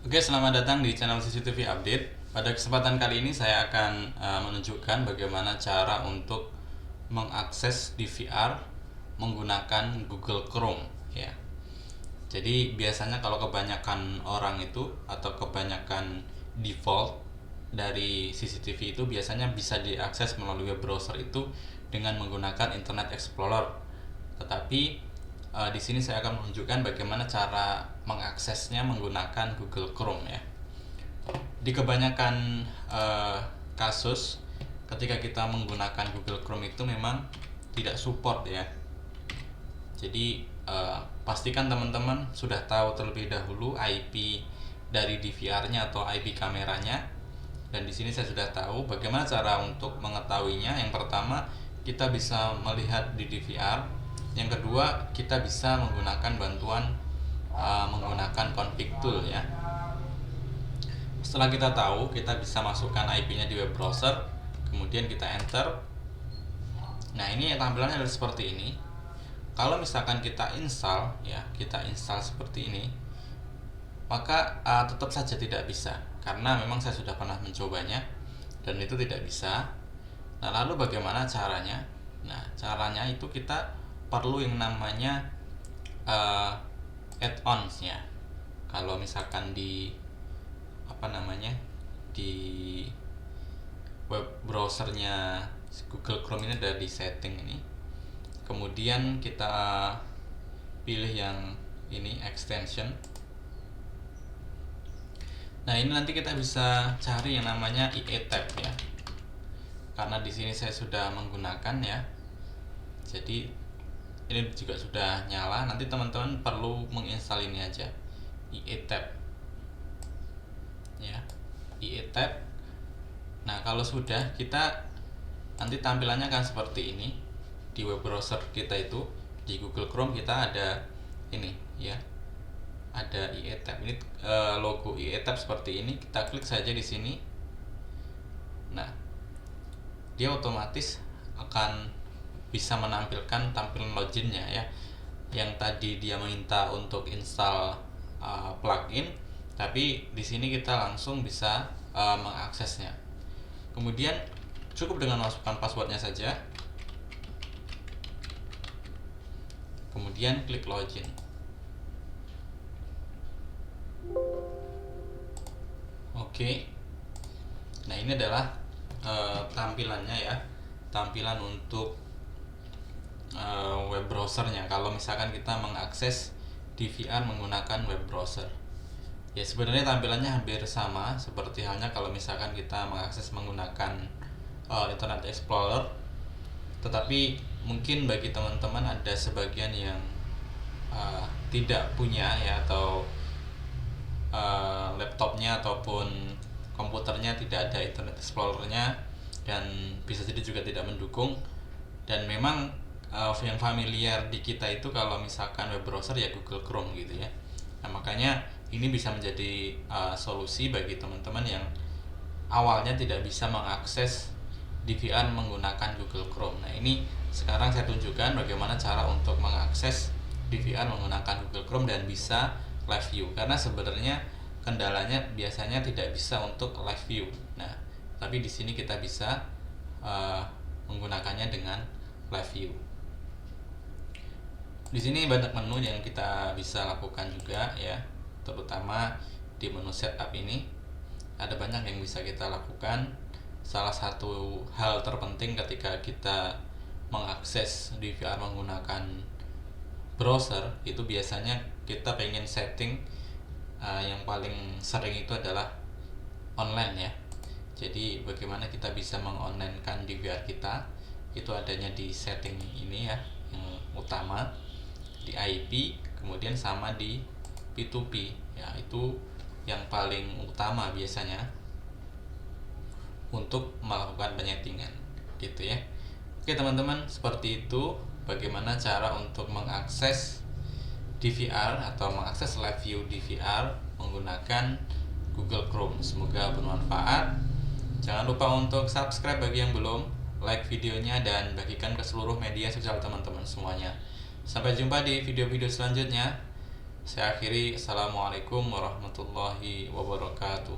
Oke, selamat datang di channel CCTV Update. Pada kesempatan kali ini saya akan menunjukkan bagaimana cara untuk mengakses DVR menggunakan Google Chrome ya. Jadi biasanya kalau kebanyakan orang itu atau kebanyakan default dari CCTV itu biasanya bisa diakses melalui web browser itu dengan menggunakan Internet Explorer. Tetapi di sini saya akan menunjukkan bagaimana cara mengaksesnya menggunakan Google Chrome ya. Di kebanyakan kasus ketika kita menggunakan Google Chrome itu memang tidak support ya. Jadi pastikan teman-teman sudah tahu terlebih dahulu IP dari DVR-nya atau IP kameranya. Dan di sini saya sudah tahu bagaimana cara untuk mengetahuinya. Yang pertama, kita bisa melihat di DVR. Yang kedua, kita bisa menggunakan bantuan menggunakan config tool ya. Setelah kita tahu, kita bisa masukkan IP-nya di web browser, kemudian kita enter. Nah, ini tampilannya adalah seperti ini. Kalau misalkan kita install ya, kita install seperti ini, maka tetap saja tidak bisa karena memang saya sudah pernah mencobanya dan itu tidak bisa. Nah, lalu bagaimana caranya? Nah, caranya itu kita perlu yang namanya add-ons ya. Kalau misalkan di di web browsernya Google Chrome ini ada di setting ini, kemudian kita pilih yang ini extension. Nah, ini nanti kita bisa cari yang namanya IE-Tab ya. Karena di sini saya sudah menggunakan ya. Jadi ini juga sudah nyala. Nanti teman-teman perlu menginstal ini aja. IE-Tab. Ya. IE-Tab. Nah, kalau sudah, kita nanti tampilannya akan seperti ini. Di web browser kita itu di Google Chrome kita ada ini ya. Ada IE-Tab. Ini logo IE-Tab seperti ini. Kita klik saja di sini. Nah, dia otomatis akan bisa menampilkan tampilan loginnya ya. Yang tadi dia minta untuk install plugin, tapi di sini kita langsung bisa mengaksesnya. Kemudian cukup dengan masukkan passwordnya saja. Kemudian klik login. Oke. Nah, ini adalah tampilannya ya. Tampilan untuk web browsernya kalau misalkan kita mengakses DVR menggunakan web browser. Ya, sebenarnya tampilannya hampir sama seperti halnya kalau misalkan kita mengakses menggunakan Internet Explorer. Tetapi mungkin bagi teman-teman ada sebagian yang tidak punya ya, atau laptopnya ataupun komputernya tidak ada Internet Explorer-nya dan bisa jadi juga tidak mendukung. Dan memang yang familiar di kita itu kalau misalkan web browser ya Google Chrome gitu ya. Nah, makanya ini bisa menjadi solusi bagi teman-teman yang awalnya tidak bisa mengakses DVR menggunakan Google Chrome. Nah, ini sekarang saya tunjukkan bagaimana cara untuk mengakses DVR menggunakan Google Chrome dan bisa live view. Karena sebenarnya kendalanya biasanya tidak bisa untuk live view. Nah, tapi di sini kita bisa menggunakannya dengan live view. Di sini banyak menu yang kita bisa lakukan juga ya, terutama di menu setup ini ada banyak yang bisa kita lakukan. Salah satu hal terpenting ketika kita mengakses DVR menggunakan browser itu biasanya kita pengen setting yang paling sering itu adalah online ya. Jadi bagaimana kita bisa mengonlinekan DVR kita, itu adanya di setting ini ya, yang utama di IP, kemudian sama di P2P ya, itu yang paling utama biasanya untuk melakukan penyetingan gitu ya. Oke teman-teman, seperti itu bagaimana cara untuk mengakses DVR atau mengakses live view DVR menggunakan Google Chrome. Semoga bermanfaat. Jangan lupa untuk subscribe bagi yang belum, like videonya, dan bagikan ke seluruh media sosial teman-teman semuanya. Sampai jumpa di video-video selanjutnya. Saya akhiri, Assalamualaikum warahmatullahi wabarakatuh.